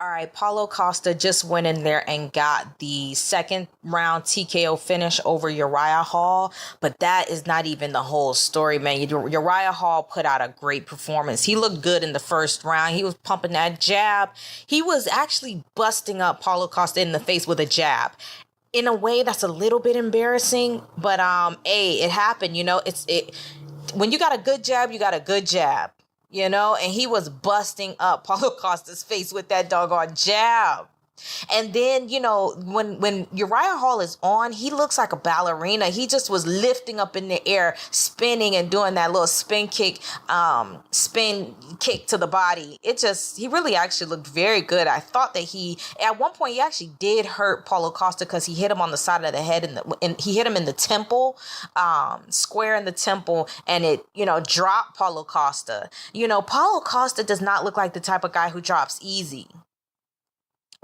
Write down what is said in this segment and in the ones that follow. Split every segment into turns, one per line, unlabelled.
All right, Paulo Costa just went in there and got the second round TKO finish over Uriah Hall, but that is not even the whole story, man. Uriah Hall put out a great performance. He looked good in the first round. He was pumping that jab. He was actually busting up Paulo Costa in the face with a jab. In a way that's a little bit embarrassing, but hey, it happened, it when you got a good jab, you got a good jab. And he was busting up Paulo Costa's face with that doggone jab. And then, when Uriah Hall is on, he looks like a ballerina. He just was lifting up in the air, spinning and doing that little spin kick to the body. He really actually looked very good. I thought that at one point, he actually did hurt Paulo Costa because he hit him on the side of the head and he hit him in the temple, square in the temple, and it, dropped Paulo Costa. Paulo Costa does not look like the type of guy who drops easy.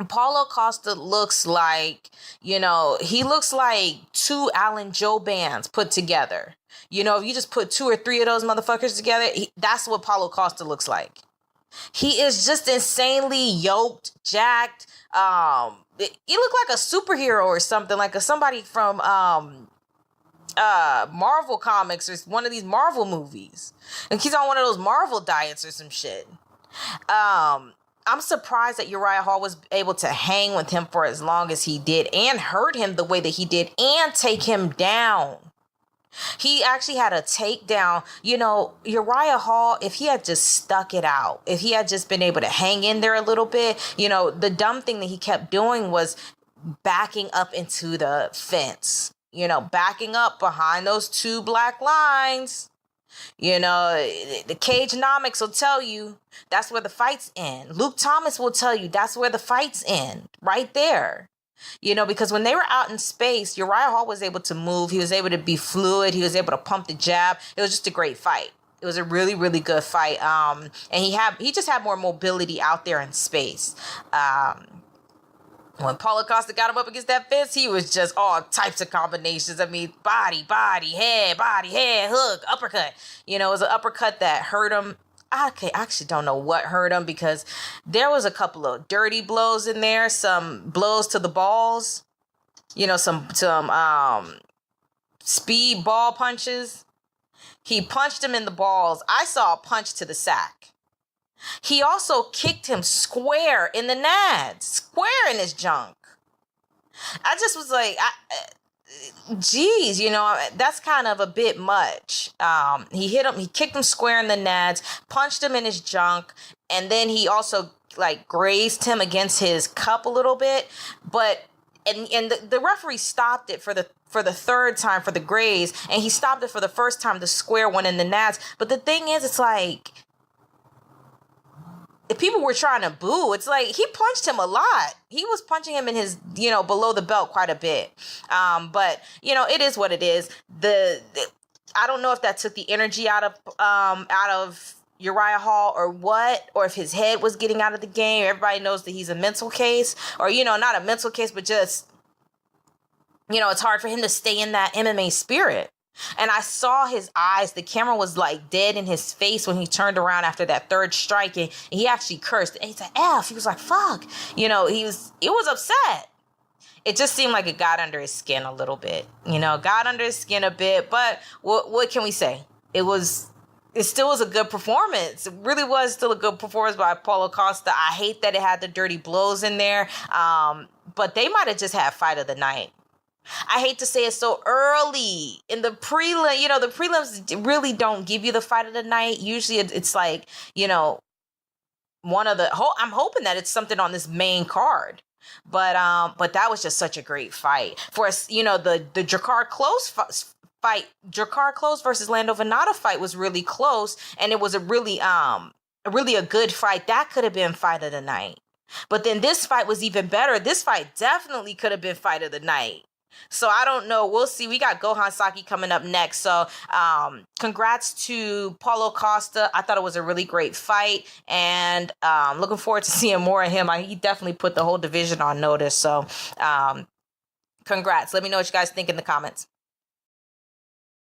Paulo Costa looks like, he looks like two Alan Joe bands put together. If you just put two or three of those motherfuckers together, that's what Paulo Costa looks like. He is just insanely yoked, jacked. He looked like a superhero or something, like somebody from Marvel Comics or one of these Marvel movies. And he's on one of those Marvel diets or some shit. I'm surprised that Uriah Hall was able to hang with him for as long as he did and hurt him the way that he did and take him down. He actually had a takedown. Uriah Hall, if he had just stuck it out, if he had just been able to hang in there a little bit, the dumb thing that he kept doing was backing up into the fence, backing up behind those two black lines. The Cagenomics will tell you that's where the fights end. Luke Thomas will tell you that's where the fights end, right there. Because when they were out in space, Uriah Hall was able to move. He was able to be fluid. He was able to pump the jab. It was just a great fight. It was a really, really good fight. And he just had more mobility out there in space. When Paulo Costa got him up against that fence, he was just all types of combinations. I mean, body, head, hook, uppercut. It was an uppercut that hurt him. I actually don't know what hurt him because there was a couple of dirty blows in there, some blows to the balls, some speed ball punches. He punched him in the balls. I saw a punch to the sack. He also kicked him square in the nads, square in his junk. I just was like, geez, that's kind of a bit much. He kicked him square in the nads, punched him in his junk, and then he also grazed him against his cup a little bit. But the referee stopped it for the third time for the graze, and he stopped it for the first time, the square one in the nads. But the thing is, it's like, if people were trying to boo, it's like he punched him a lot. He was punching him in his, below the belt quite a bit. But it is what it is. I don't know if that took the energy out of Uriah Hall or what, or if his head was getting out of the game. Everybody knows that he's a mental case, or not a mental case, but just it's hard for him to stay in that MMA spirit. And I saw his eyes. The camera was dead in his face when he turned around after that third strike, and he actually cursed. And he said, F. He was like, fuck. He was upset. It just seemed like it got under his skin a little bit, got under his skin a bit. But what can we say? It still was a good performance. It really was still a good performance by Paulo Costa. I hate that it had the dirty blows in there. But they might have just had fight of the night. I hate to say it so early in the prelim. The prelims really don't give you the fight of the night. Usually it's one of the I'm hoping that it's something on this main card. But that was just such a great fight. For us, the Drakkar Klose fight, Drakkar Klose versus Lando Venata fight was really close, and it was a really a good fight. That could have been fight of the night. But then this fight was even better. This fight definitely could have been fight of the night. So I don't know. We'll see. We got Gohan Saki coming up next. So congrats to Paulo Costa. I thought it was a really great fight, and looking forward to seeing more of him. He definitely put the whole division on notice. So congrats. Let me know what you guys think in the comments.